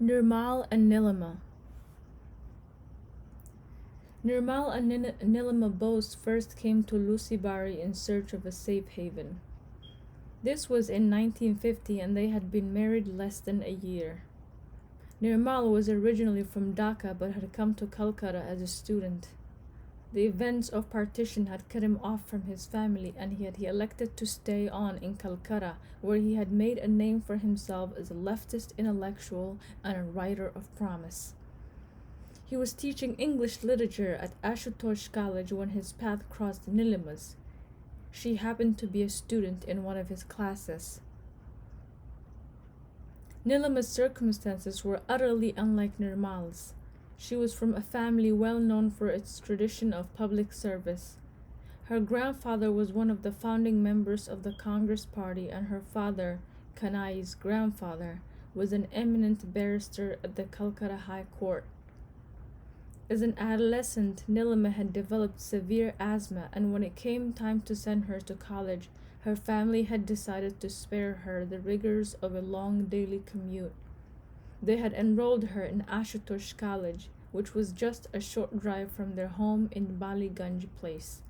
Nirmal and Nilima. Nirmal and Nilima both first came to Lucibari in search of a safe haven. This was in 1950 and they had been married less than a year. Nirmal was originally from Dhaka but had come to Calcutta as a student. The events of partition had cut him off from his family and he elected to stay on in Calcutta, where he had made a name for himself as a leftist intellectual and a writer of promise. He was teaching English literature at Ashutosh College when his path crossed Nilima's. She happened to be a student in one of his classes. Nilima's circumstances were utterly unlike Nirmal's. She was from a family well known for its tradition of public service. Her grandfather was one of the founding members of the Congress Party, and her father, Kanai's grandfather, was an eminent barrister at the Calcutta High Court. As an adolescent, Nilima had developed severe asthma, and when it came time to send her to college, her family had decided to spare her the rigors of a long daily commute. They had enrolled her in Ashutosh College, which was just a short drive from their home in Baliganj Place.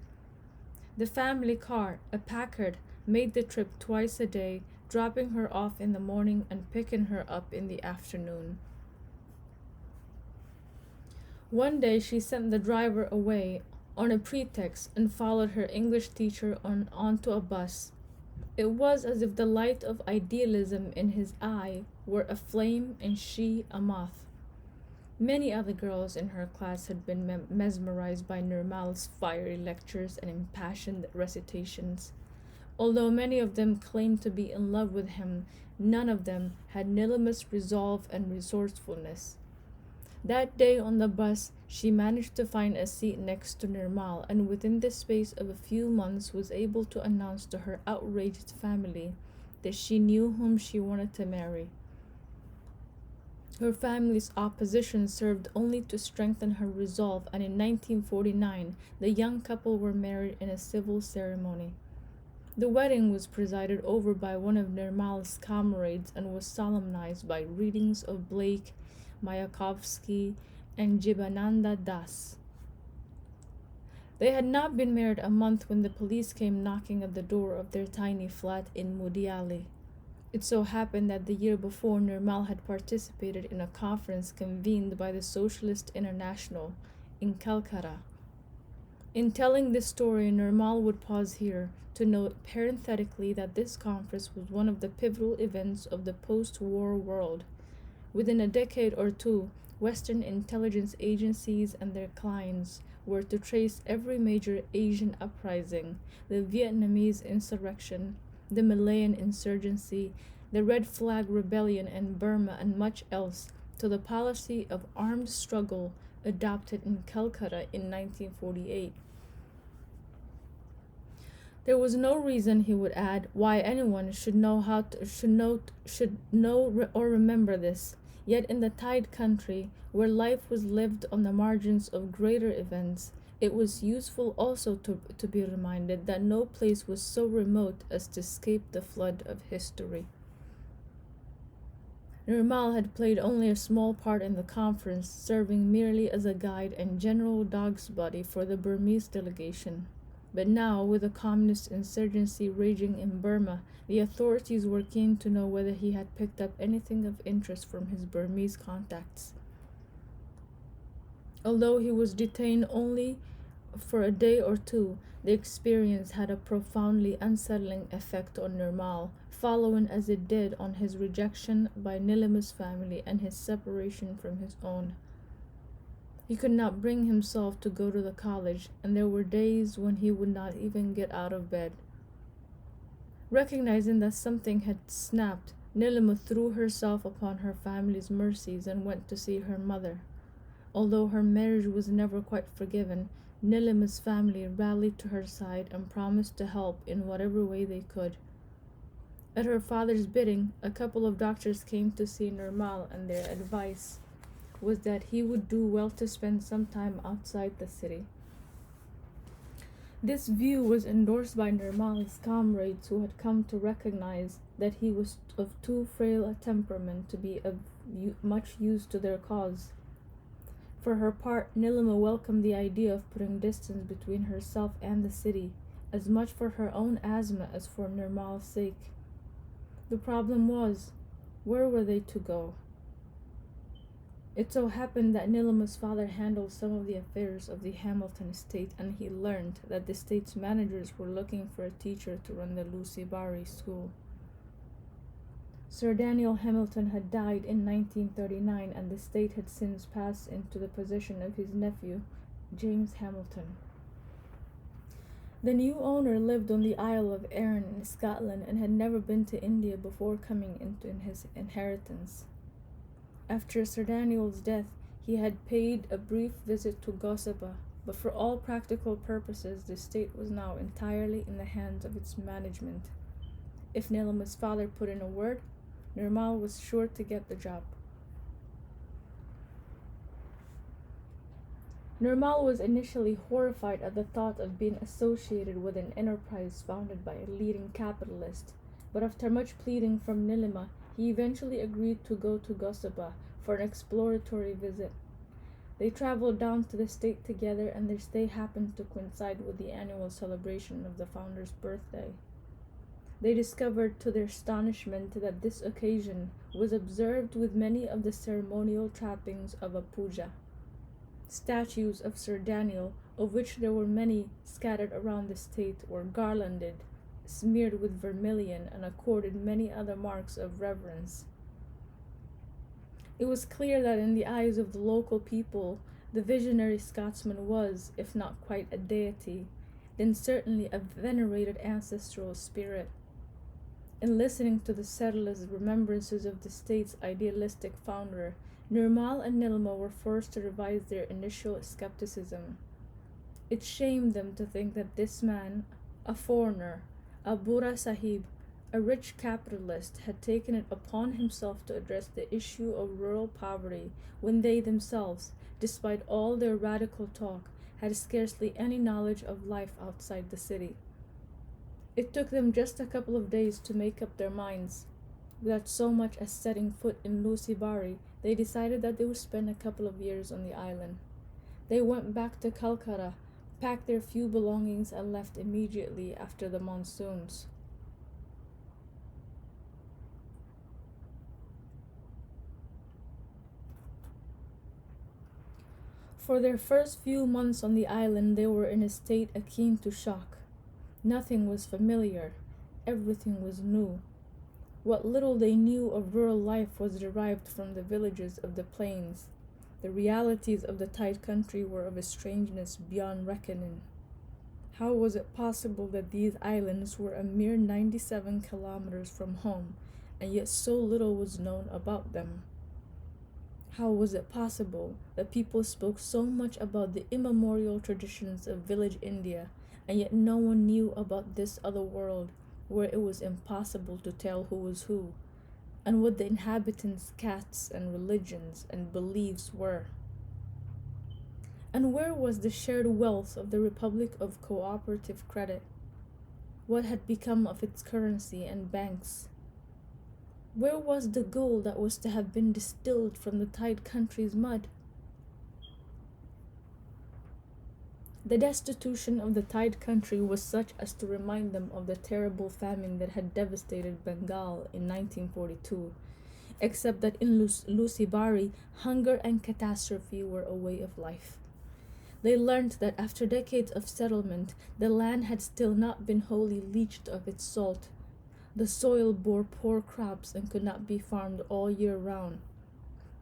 The family car, a Packard, made the trip twice a day, dropping her off in the morning and picking her up in the afternoon. One day she sent the driver away on a pretext and followed her English teacher onto a bus. It was as if the light of idealism in his eye were a flame and she a moth. Many other girls in her class had been mesmerized by Nirmal's fiery lectures and impassioned recitations. Although many of them claimed to be in love with him, none of them had Nilima's resolve and resourcefulness. That day on the bus, she managed to find a seat next to Nirmal, and within the space of a few months was able to announce to her outraged family that she knew whom she wanted to marry. Her family's opposition served only to strengthen her resolve, and in 1949 the young couple were married in a civil ceremony. The wedding was presided over by one of Nirmal's comrades and was solemnized by readings of Blake, Mayakovsky, and Jibananda Das. They had not been married a month when the police came knocking at the door of their tiny flat in Mudiali. It so happened that the year before, Nirmal had participated in a conference convened by the Socialist International in Calcutta. In telling this story, Nirmal would pause here to note parenthetically that this conference was one of the pivotal events of the post-war world. Within a decade or two, Western intelligence agencies and their clients were to trace every major Asian uprising, the Vietnamese insurrection, the Malayan insurgency, the Red Flag Rebellion in Burma, and much else, to the policy of armed struggle adopted in Calcutta in 1948. There was no reason, he would add, why anyone should know or remember this. Yet in the Tide country, where life was lived on the margins of greater events, it was useful also to be reminded that no place was so remote as to escape the flood of history. Nirmal had played only a small part in the conference, serving merely as a guide and general dog's body for the Burmese delegation. But now, with the communist insurgency raging in Burma, the authorities were keen to know whether he had picked up anything of interest from his Burmese contacts. Although he was detained only for a day or two, the experience had a profoundly unsettling effect on Nirmal, following as it did on his rejection by Nilima's family and his separation from his own. He could not bring himself to go to the college, and there were days when he would not even get out of bed. Recognizing that something had snapped, Nilima threw herself upon her family's mercies and went to see her mother. Although her marriage was never quite forgiven, Nilima's family rallied to her side and promised to help in whatever way they could. At her father's bidding, a couple of doctors came to see Nirmal, and their advice was that he would do well to spend some time outside the city. This view was endorsed by Nirmal's comrades, who had come to recognize that he was of too frail a temperament to be of much use to their cause. For her part, Nilima welcomed the idea of putting distance between herself and the city, as much for her own asthma as for Nirmal's sake. The problem was, where were they to go? It so happened that Nilima's father handled some of the affairs of the Hamilton estate, and he learned that the estate's managers were looking for a teacher to run the Lucy Barry school. Sir Daniel Hamilton had died in 1939, and the estate had since passed into the possession of his nephew, James Hamilton. The new owner lived on the Isle of Arran in Scotland and had never been to India before coming into his inheritance. After Sir Daniel's death, he had paid a brief visit to Gossapa, but for all practical purposes, the estate was now entirely in the hands of its management. If Nilima's father put in a word, Nirmal was sure to get the job. Nirmal was initially horrified at the thought of being associated with an enterprise founded by a leading capitalist, but after much pleading from Nilima, he eventually agreed to go to Gossapa for an exploratory visit. They traveled down to the state together, and their stay happened to coincide with the annual celebration of the founder's birthday. They discovered to their astonishment that this occasion was observed with many of the ceremonial trappings of a puja. Statues of Sir Daniel, of which there were many scattered around the state, were garlanded, smeared with vermilion, and accorded many other marks of reverence. It was clear that in the eyes of the local people, the visionary Scotsman was, if not quite a deity, then certainly a venerated ancestral spirit. In listening to the settlers' remembrances of the state's idealistic founder, Nirmal and Nilima were forced to revise their initial skepticism. It shamed them to think that this man, a foreigner, a Bura Sahib, a rich capitalist, had taken it upon himself to address the issue of rural poverty when they themselves, despite all their radical talk, had scarcely any knowledge of life outside the city. It took them just a couple of days to make up their minds. Without so much as setting foot in Lucy Barry, they decided that they would spend a couple of years on the island. They went back to Calcutta, packed their few belongings, and left immediately after the monsoons. For their first few months on the island, they were in a state akin to shock. Nothing was familiar. Everything was new. What little they knew of rural life was derived from the villages of the plains. The realities of the tight country were of a strangeness beyond reckoning. How was it possible that these islands were a mere 97 kilometers from home, and yet so little was known about them? How was it possible that people spoke so much about the immemorial traditions of village India, and yet no one knew about this other world, where it was impossible to tell who was who, and what the inhabitants' castes and religions and beliefs were? And where was the shared wealth of the Republic of Cooperative Credit? What had become of its currency and banks? Where was the gold that was to have been distilled from the tide country's mud? The destitution of the tide country was such as to remind them of the terrible famine that had devastated Bengal in 1942, except that in Lucy Barry, hunger and catastrophe were a way of life. They learned that after decades of settlement, the land had still not been wholly leached of its salt. The soil bore poor crops and could not be farmed all year round.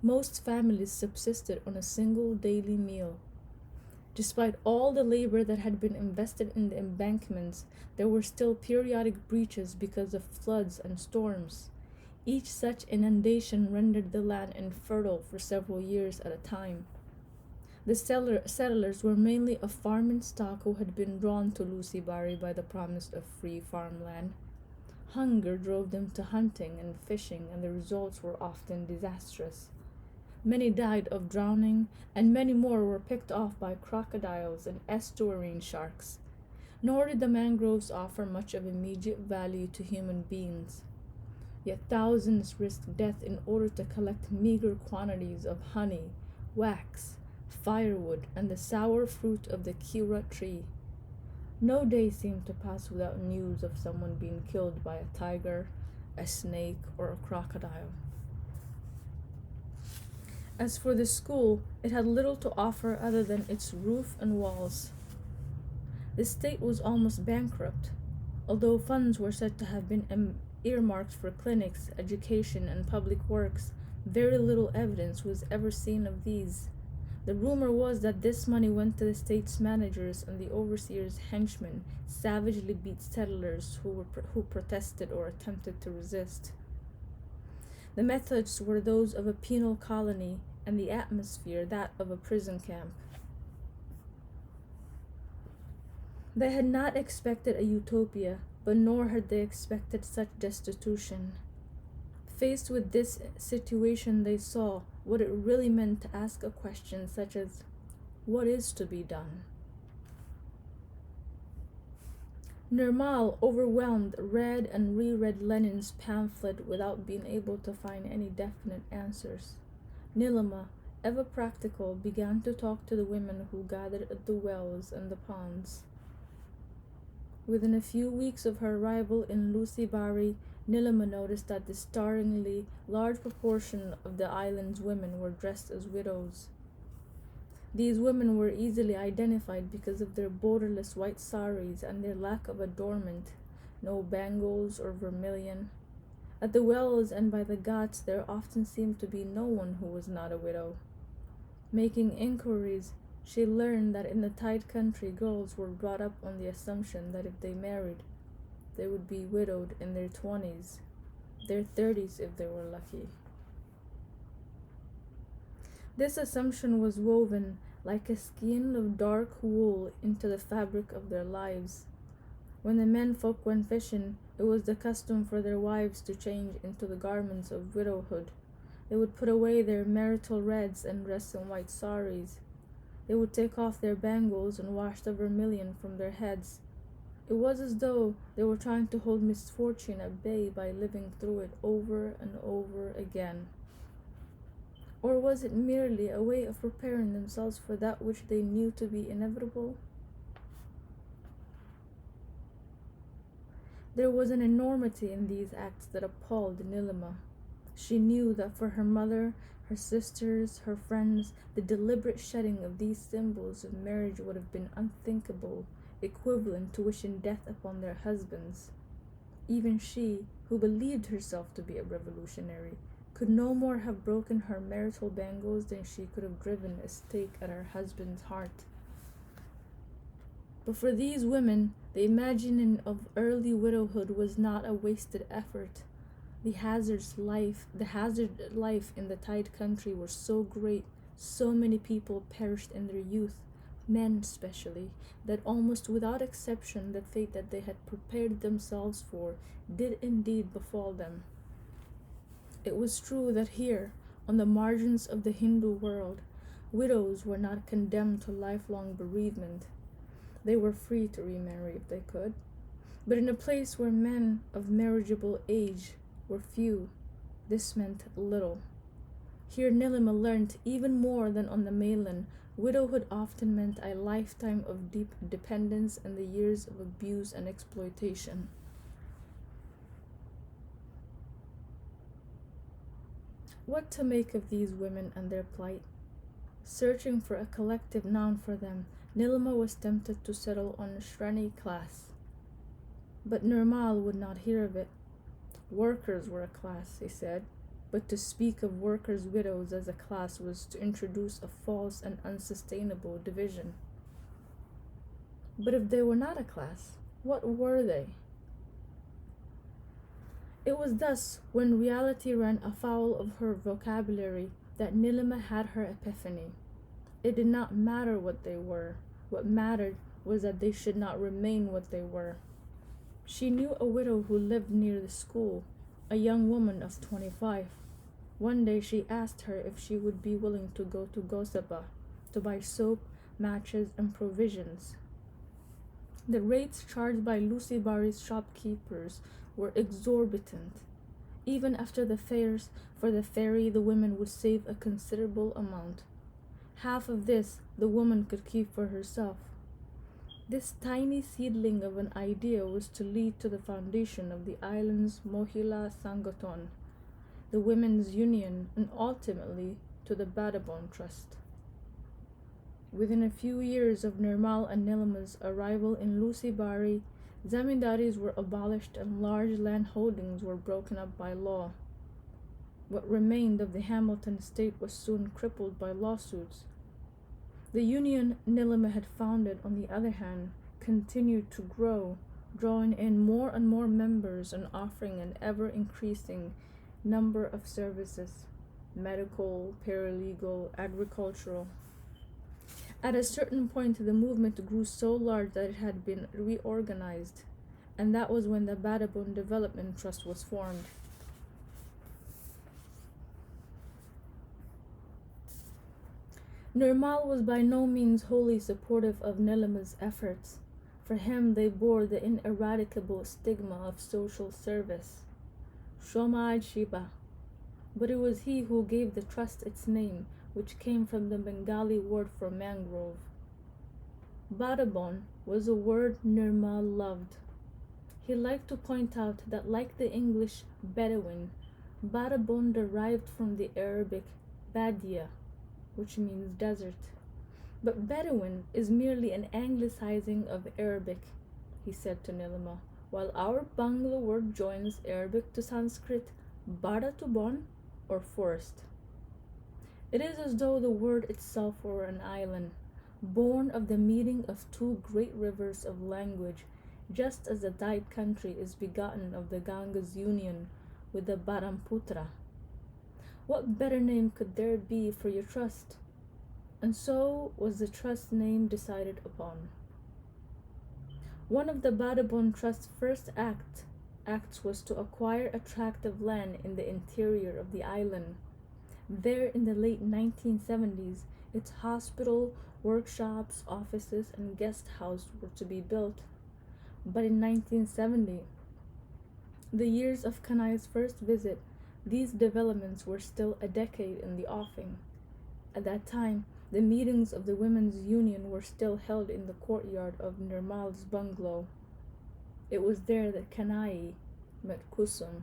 Most families subsisted on a single daily meal. Despite all the labor that had been invested in the embankments, there were still periodic breaches because of floods and storms. Each such inundation rendered the land infertile for several years at a time. The settlers were mainly of farming stock who had been drawn to Lucy Barry by the promise of free farmland. Hunger drove them to hunting and fishing, and the results were often disastrous. Many died of drowning, and many more were picked off by crocodiles and estuarine sharks. Nor did the mangroves offer much of immediate value to human beings. Yet thousands risked death in order to collect meager quantities of honey, wax, firewood, and the sour fruit of the kira tree. No day seemed to pass without news of someone being killed by a tiger, a snake, or a crocodile. As for the school, it had little to offer other than its roof and walls. The state was almost bankrupt, although funds were said to have been earmarked for clinics, education, and public works. Very little evidence was ever seen of these. The rumor was that this money went to the state's managers, and the overseers' henchmen savagely beat settlers who protested or attempted to resist. The methods were those of a penal colony, and the atmosphere that of a prison camp. They had not expected a utopia, but nor had they expected such destitution. Faced with this situation, they saw what it really meant to ask a question such as, "What is to be done?" Nirmal, overwhelmed, read and reread Lenin's pamphlet without being able to find any definite answers. Nilima, ever practical, began to talk to the women who gathered at the wells and the ponds. Within a few weeks of her arrival in Lucy Bari, Nilima noticed that the startlingly large proportion of the island's women were dressed as widows. These women were easily identified because of their borderless white saris and their lack of adornment, no bangles or vermilion. At the wells and by the ghats there often seemed to be no one who was not a widow. Making inquiries, she learned that in the Tide country girls were brought up on the assumption that if they married, they would be widowed in their 20s, their 30s if they were lucky. This assumption was woven like a skein of dark wool into the fabric of their lives. When the men folk went fishing, it was the custom for their wives to change into the garments of widowhood. They would put away their marital reds and dress in white saris. They would take off their bangles and wash the vermilion from their heads. It was as though they were trying to hold misfortune at bay by living through it over and over again. Or was it merely a way of preparing themselves for that which they knew to be inevitable? There was an enormity in these acts that appalled Nilima. She knew that for her mother, her sisters, her friends, the deliberate shedding of these symbols of marriage would have been unthinkable, equivalent to wishing death upon their husbands. Even she, who believed herself to be a revolutionary, could no more have broken her marital bangles than she could have driven a stake at her husband's heart. But for these women, the imagining of early widowhood was not a wasted effort. The hazard life in the Tide country was so great, so many people perished in their youth, men especially, that almost without exception the fate that they had prepared themselves for did indeed befall them. It was true that here, on the margins of the Hindu world, widows were not condemned to lifelong bereavement. They were free to remarry if they could. But in a place where men of marriageable age were few, this meant little. Here Nilima learnt, even more than on the mainland, widowhood often meant a lifetime of deep dependence and the years of abuse and exploitation. What to make of these women and their plight? Searching for a collective noun for them, Nilima was tempted to settle on Shreni class. But Nirmal would not hear of it. Workers were a class, he said, but to speak of workers' widows as a class was to introduce a false and unsustainable division. But if they were not a class, what were they? It was thus, when reality ran afoul of her vocabulary, that Nilima had her epiphany. It did not matter what they were. What mattered was that they should not remain what they were. She knew a widow who lived near the school, a young woman of 25. One day she asked her if she would be willing to go to Gosapa to buy soap, matches, and provisions. The rates charged by Lucy Bari's shopkeepers were exorbitant. Even after the fares for the ferry, the women would save a considerable amount. Half of this the woman could keep for herself. This tiny seedling of an idea was to lead to the foundation of the island's Mohila Sangaton, the women's union, and ultimately to the Badabon Trust. Within a few years of Nirmal and Nilima's arrival in Lusibari, zamindaris were abolished and large land holdings were broken up by law. What remained of the Hamilton estate was soon crippled by lawsuits. The union Nilima had founded, on the other hand, continued to grow, drawing in more and more members and offering an ever-increasing number of services: medical, paralegal, agricultural. At a certain point, the movement grew so large that it had been reorganized, and that was when the Badabun Development Trust was formed. Nirmal was by no means wholly supportive of Nilima's efforts. For him, they bore the ineradicable stigma of social service, Shomaj Shiba. But it was he who gave the trust its name, which came from the Bengali word for mangrove. Badabon was a word Nirmal loved. He liked to point out that, like the English Bedouin, Badabon derived from the Arabic Badia, which means desert. But Bedouin is merely an anglicizing of Arabic, he said to Nilima, while our Bangla word joins Arabic to Sanskrit Bada to bon, or forest. It is as though the word itself were an island, born of the meeting of two great rivers of language, just as the Dait country is begotten of the Ganga's union with the Brahmaputra. What better name could there be for your trust? And so was the trust name decided upon. One of the Badabon Trust's first acts was to acquire a tract of land in the interior of the island. There, in the late 1970s, its hospital, workshops, offices, and guest house were to be built. But in 1970, the years of Kanai's first visit, these developments were still a decade in the offing. At that time, the meetings of the women's union were still held in the courtyard of Nirmal's bungalow. It was there that Kanai met Kusum.